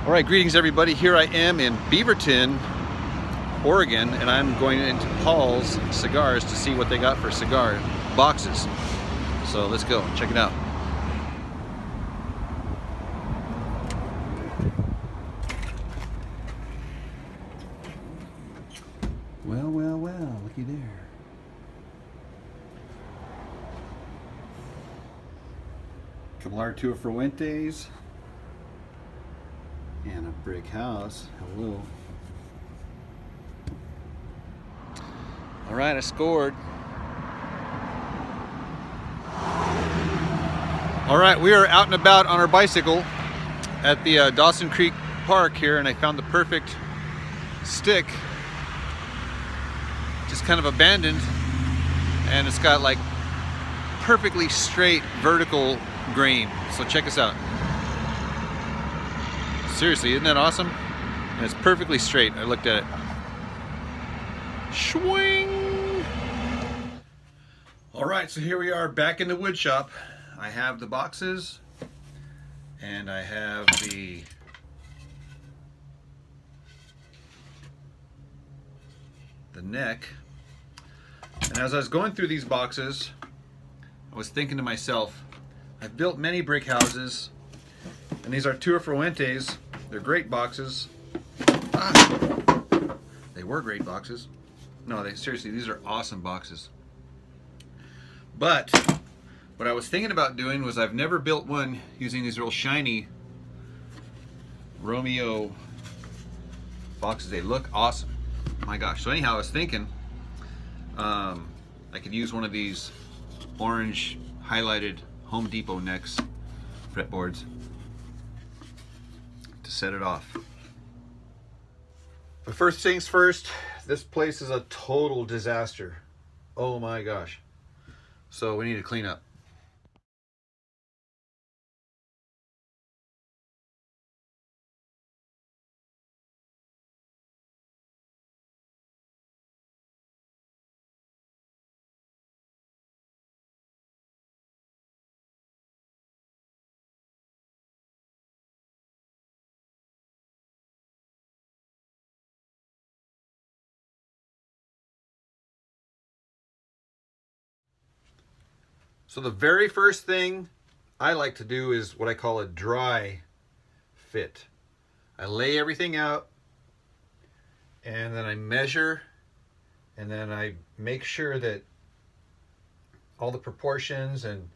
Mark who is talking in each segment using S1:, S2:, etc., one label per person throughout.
S1: All right, greetings everybody. Here I am in Beaverton, Oregon, and I'm going into Paul's Cigars to see what they got for cigar boxes. So let's go, check it out. Well, well, well, looky there. Couple Arturo Fuentes. And a brick house. Hello. All right, I scored. All right, we are out and about on our bicycle at the Dawson Creek Park here, and I found the perfect stick, just kind of abandoned, and it's got like perfectly straight vertical grain. So check us out. Seriously, isn't that awesome? And it's perfectly straight. I looked at it. Swing! All right, so here we are back in the wood shop. I have the boxes, and I have the neck. And as I was going through these boxes, I was thinking to myself, I've built many brick houses, and these are Arturo Fuentes. They're great boxes. They were great boxes. No, seriously, these are awesome boxes. But what I was thinking about doing was I've never built one using these real shiny Romeo boxes. They look awesome. My gosh. So anyhow, I was thinking I could use one of these orange highlighted Home Depot necks fretboards to set it off. But first things first, this place is a total disaster. Oh my gosh. So we need to clean up. So the very first thing I like to do is what I call a dry fit. I lay everything out, and then I measure, and then I make sure that all the proportions and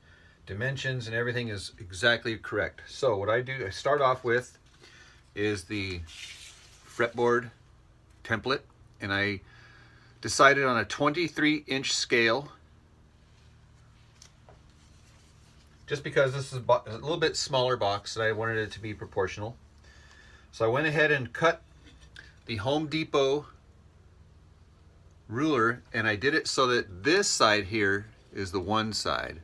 S1: dimensions and everything is exactly correct. So what I do, I start off with is the fretboard template, and I decided on a 23-inch scale, just because this is a little bit smaller box and I wanted it to be proportional. So I went ahead and cut the Home Depot ruler, and I did it so that this side here is the one side.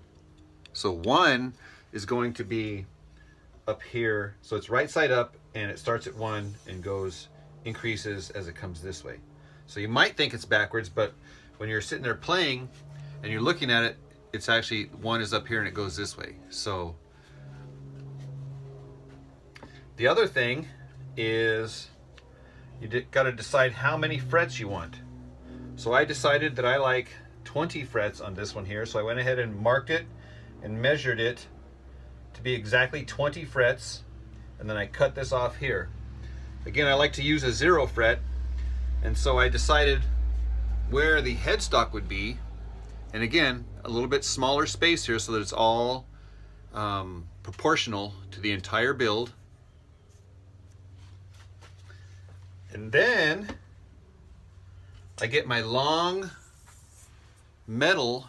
S1: So one is going to be up here. So it's right side up, and it starts at 1 and increases as it comes this way. So you might think it's backwards, but when you're sitting there playing and you're looking at it, it's actually 1 is up here and it goes this way. So the other thing is you got to decide how many frets you want. So I decided that I like 20 frets on this one here. So I went ahead and marked it and measured it to be exactly 20 frets. And then I cut this off here. Again, I like to use a 0 fret. And so I decided where the headstock would be. And again, a little bit smaller space here so that it's all proportional to the entire build. And then I get my long metal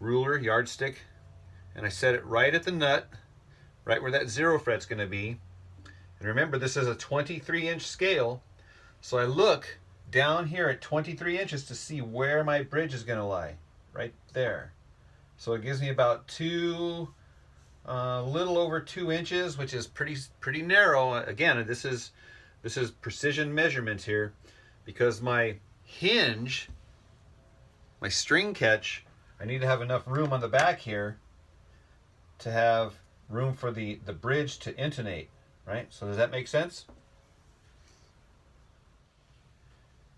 S1: ruler, yardstick, and I set it right at the nut, right where that 0 fret's going to be. And remember, this is a 23-inch scale, so I look down here at 23 inches to see where my bridge is going to lie, right there. So it gives me about little over 2 inches, which is pretty narrow. Again, this is precision measurements here, because my hinge, my string catch, I need to have enough room on the back here to have room for the bridge to intonate, right? So does that make sense?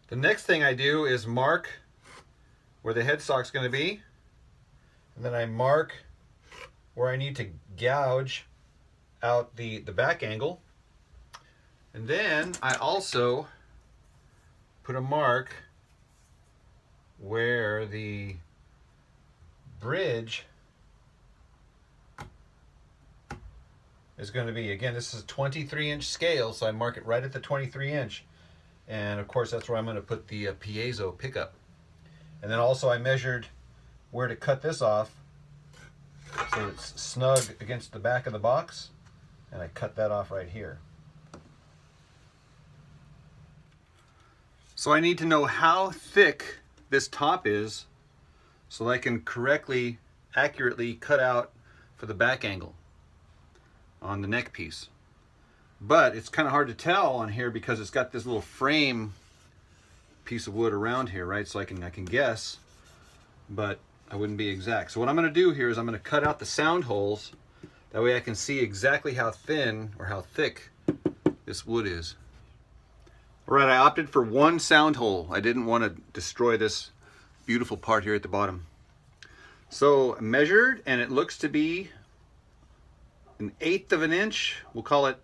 S1: The next thing I do is mark where the headstock's going to be, and then I mark where I need to gouge out the back angle, and then I also put a mark where the bridge is going to be. Again, this is a 23-inch scale, so I mark it right at the 23-inch. And of course, that's where I'm going to put the piezo pickup. And then also I measured where to cut this off so it's snug against the back of the box. And I cut that off right here. So I need to know how thick this top is so that I can correctly, accurately cut out for the back angle on the neck piece. But it's kind of hard to tell on here because it's got this little frame piece of wood around here, right? So I can guess, but I wouldn't be exact. So what I'm going to do here is I'm going to cut out the sound holes. That way I can see exactly how thin or how thick this wood is. All right, I opted for one sound hole. I didn't want to destroy this beautiful part here at the bottom. So I measured, and it looks to be 1/8 of an inch. We'll call it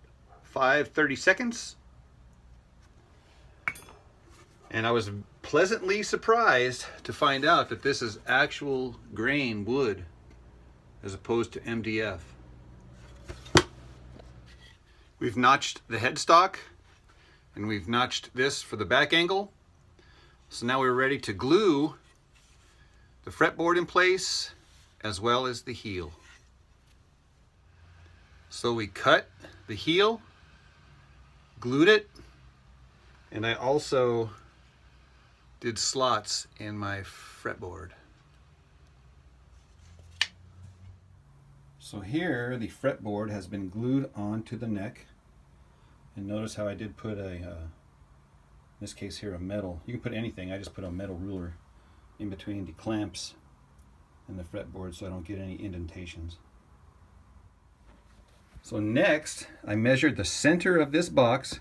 S1: 5/32. And I was pleasantly surprised to find out that this is actual grain wood as opposed to MDF. We've notched the headstock and we've notched this for the back angle. So now we're ready to glue the fretboard in place as well as the heel. So we cut the heel, glued it, and I also did slots in my fretboard. So here the fretboard has been glued onto the neck, and notice how I did put in this case here, a metal. You can put anything, I just put a metal ruler in between the clamps and the fretboard so I don't get any indentations. So next, I measured the center of this box,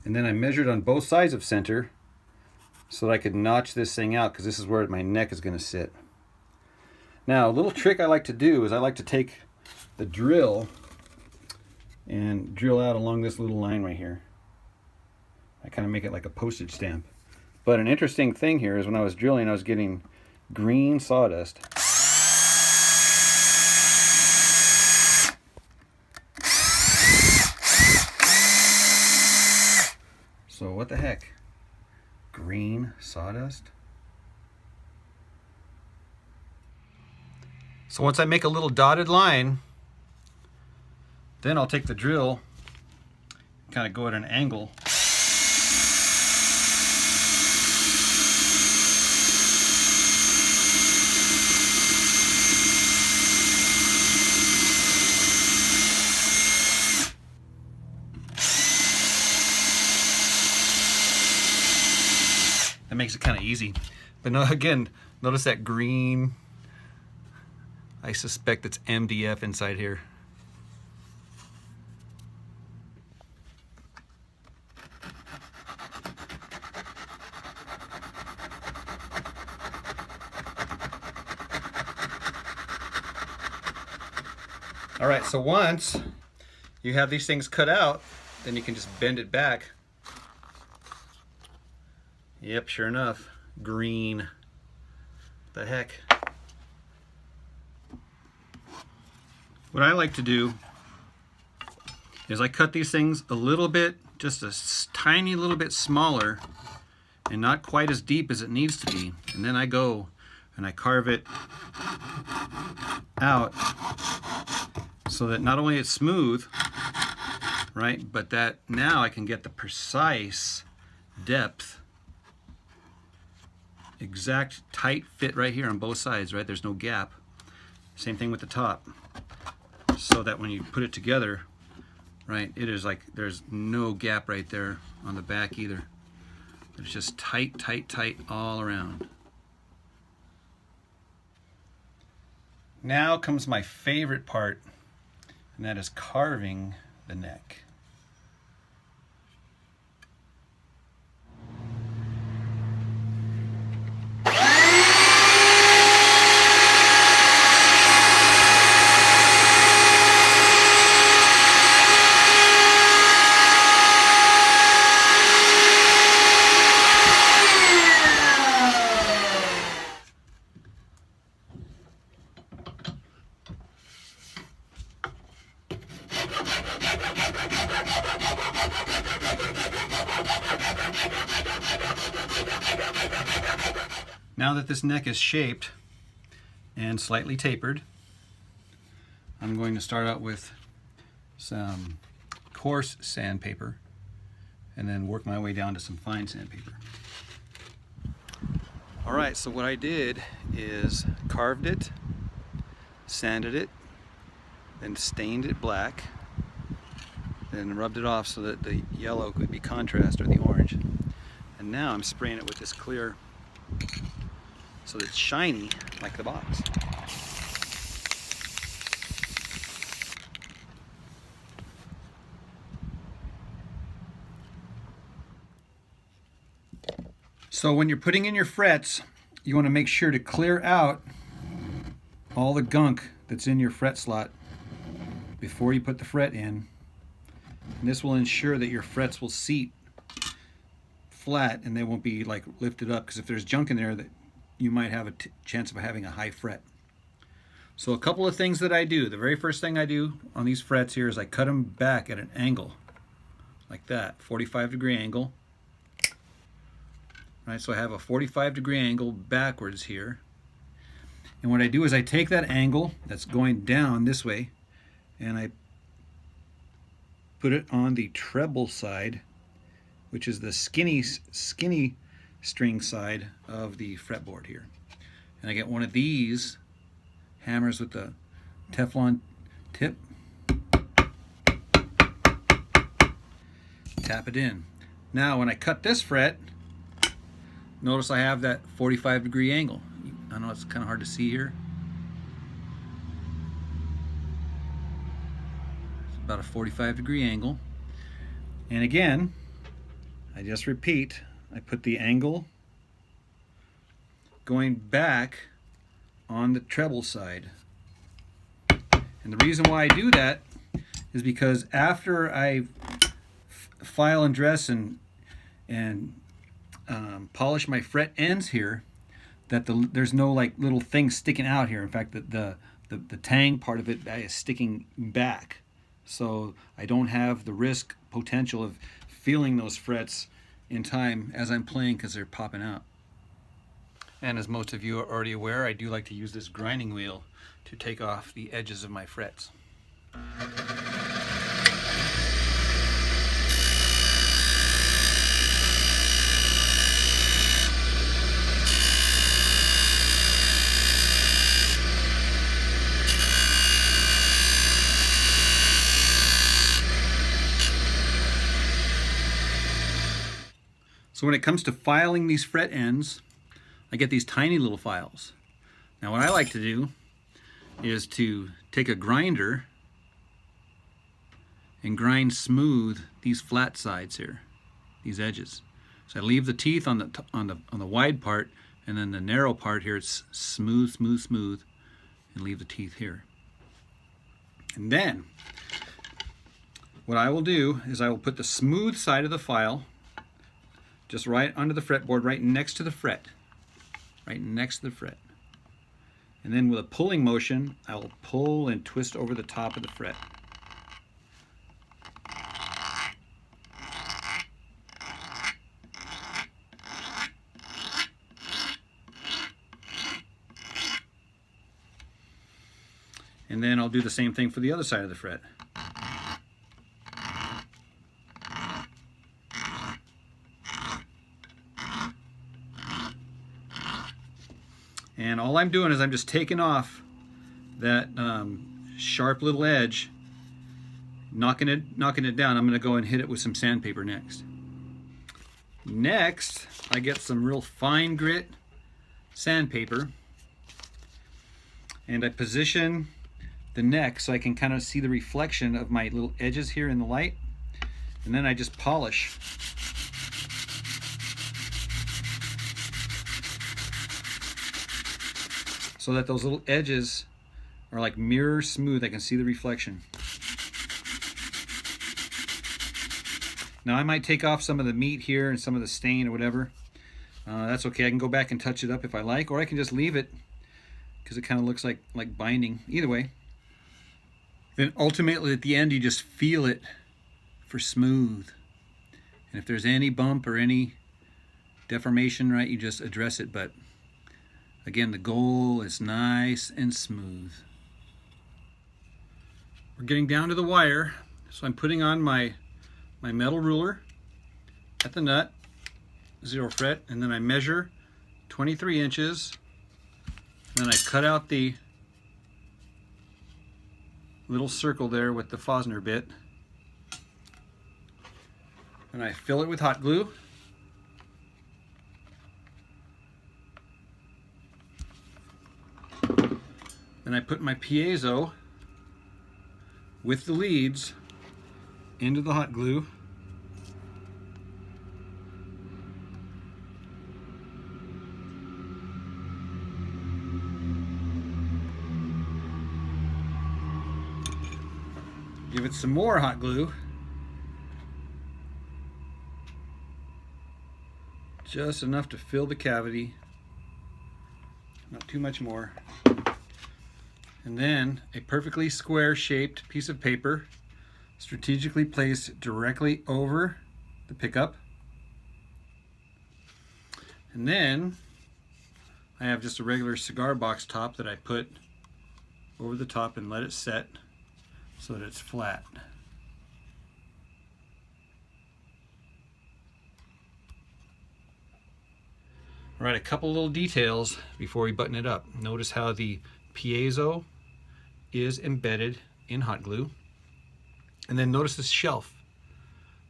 S1: and then I measured on both sides of center so that I could notch this thing out, because this is where my neck is going to sit. Now, a little trick I like to do is I like to take the drill and drill out along this little line right here. I kind of make it like a postage stamp. But an interesting thing here is when I was drilling, I was getting green sawdust. So what the heck? Green sawdust? So once I make a little dotted line, then I'll take the drill, kind of go at an angle. That makes it kind of easy. But no, again, notice that green. I suspect it's MDF inside here. All right, so once you have these things cut out, then you can just bend it back. Yep, sure enough, green. The heck? What I like to do is I cut these things a little bit, just a tiny little bit smaller and not quite as deep as it needs to be. And then I go and I carve it out so that not only it's smooth, right, but that now I can get the precise depth, exact tight fit right here on both sides, right? There's no gap. Same thing with the top. So that when you put it together, right, it is like there's no gap right there on the back either. It's just tight, tight, tight all around. Now comes my favorite part, and that is carving the neck. Now that this neck is shaped and slightly tapered, I'm going to start out with some coarse sandpaper and then work my way down to some fine sandpaper. Alright, so what I did is carved it, sanded it, then stained it black, then rubbed it off so that the yellow could be contrast, or the orange. And now I'm spraying it with this clear so that it's shiny like the box. So when you're putting in your frets, you want to make sure to clear out all the gunk that's in your fret slot before you put the fret in. And this will ensure that your frets will seat flat and they won't be like lifted up, because if there's junk in there, that you might have a chance of having a high fret. So a couple of things that I do. The very first thing I do on these frets here is I cut them back at an angle like that, 45-degree angle. Right, so I have a 45-degree angle backwards here. And what I do is I take that angle that's going down this way and I put it on the treble side, which is the skinny string side of the fretboard here. And I get one of these hammers with the Teflon tip, tap it in. Now when I cut this fret, notice I have that 45-degree angle. I know it's kind of hard to see here. It's about a 45-degree angle. And again, I just repeat, I put the angle going back on the treble side. And the reason why I do that is because after I file and dress and polish my fret ends here, that there's no like little things sticking out here. In fact, the tang part of it is sticking back. So I don't have the risk potential of feeling those frets in time as I'm playing, because they're popping out. And as most of you are already aware, I do like to use this grinding wheel to take off the edges of my frets. So when it comes to filing these fret ends, I get these tiny little files. Now what I like to do is to take a grinder and grind smooth these flat sides here, these edges. So I leave the teeth on the wide part, and then the narrow part here, it's smooth, and leave the teeth here. And then what I will do is I will put the smooth side of the file just right under the fretboard, right next to the fret. Right next to the fret. And then with a pulling motion, I will pull and twist over the top of the fret. And then I'll do the same thing for the other side of the fret. And all I'm doing is I'm just taking off that sharp little edge, knocking it down. I'm going to go and hit it with some sandpaper next. Next, I get some real fine grit sandpaper, And I position the neck so I can kind of see the reflection of my little edges here in the light. And then I just polish. So that those little edges are like mirror smooth. I can see the reflection. Now I might take off some of the meat here and some of the stain or whatever. That's okay. I can go back and touch it up if I like, or I can just leave it because it kind of looks like binding. Either way. Then ultimately at the end you just feel it for smooth. And if there's any bump or any deformation, right, you just address it. But again, the goal is nice and smooth. We're getting down to the wire, so I'm putting on my metal ruler at the nut, 0 fret, and then I measure 23 inches. And then I cut out the little circle there with the Fosner bit. And I fill it with hot glue. Then I put my piezo with the leads into the hot glue. Give it some more hot glue. Just enough to fill the cavity, not too much more. And then a perfectly square shaped piece of paper strategically placed directly over the pickup. And then I have just a regular cigar box top that I put over the top and let it set so that it's flat. All right, a couple little details before we button it up. Notice how the piezo is embedded in hot glue. And then notice this shelf.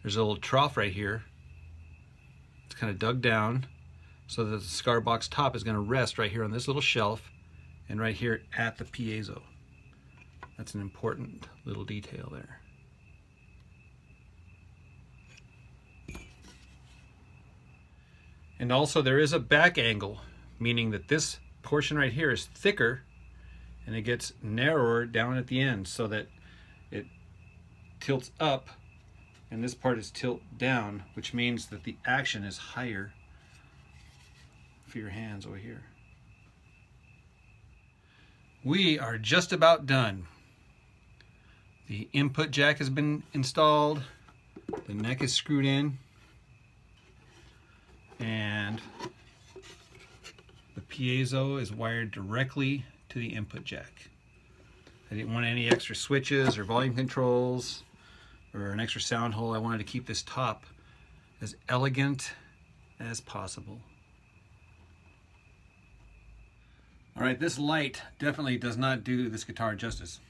S1: There's a little trough right here. It's kind of dug down so that the cigar box top is going to rest right here on this little shelf and right here at the piezo. That's an important little detail there. And also there is a back angle, meaning that this portion right here is thicker and it gets narrower down at the end so that it tilts up and this part is tilt down, which means that the action is higher for your hands over here. We are just about done. The input jack has been installed, the neck is screwed in, and the piezo is wired directly to the input jack. I didn't want any extra switches or volume controls or an extra sound hole. I wanted to keep this top as elegant as possible. All right, this light definitely does not do this guitar justice.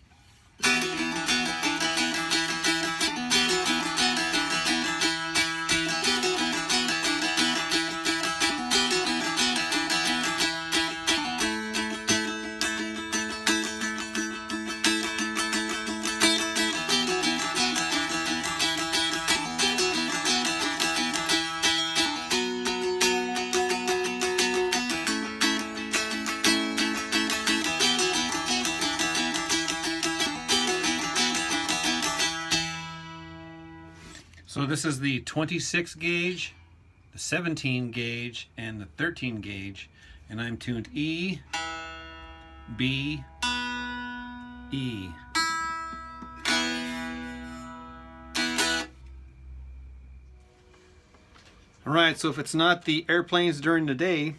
S1: So this is the 26 gauge, the 17 gauge, and the 13 gauge, and I'm tuned E, B, E. All right, so if it's not the airplanes during the day,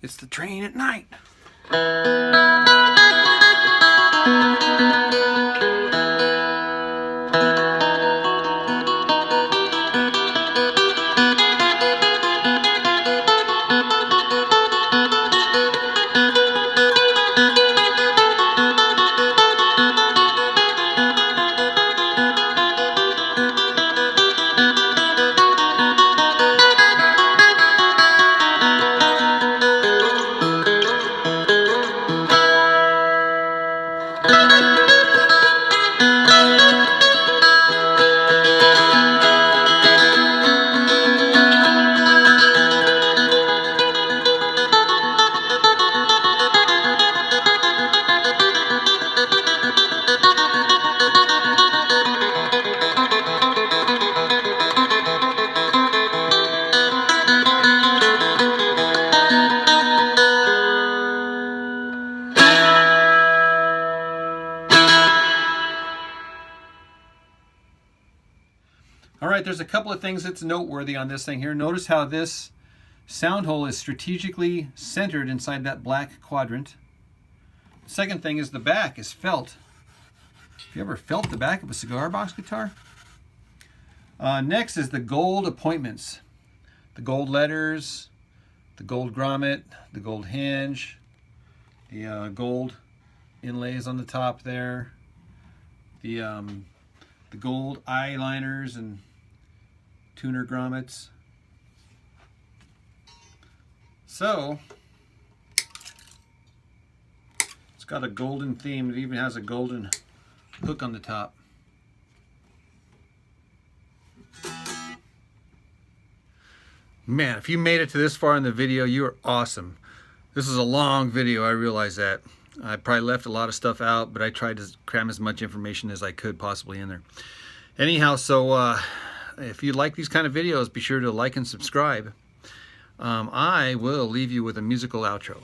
S1: it's the train at night. All right, there's a couple of things that's noteworthy on this thing here. Notice how this sound hole is strategically centered inside that black quadrant. The second thing is the back is felt. Have you ever felt the back of a cigar box guitar? Next is the gold appointments. The gold letters, the gold grommet, the gold hinge, the gold inlays on the top there, the gold eyeliners and tuner grommets. So it's got a golden theme. It even has a golden hook on the top. Man, if you made it to this far in the video, you are awesome. This is a long video, I realize that. I probably left a lot of stuff out, but I tried to cram as much information as I could possibly in there. Anyhow, so if you like these kind of videos, be sure to like and subscribe. I will leave you with a musical outro.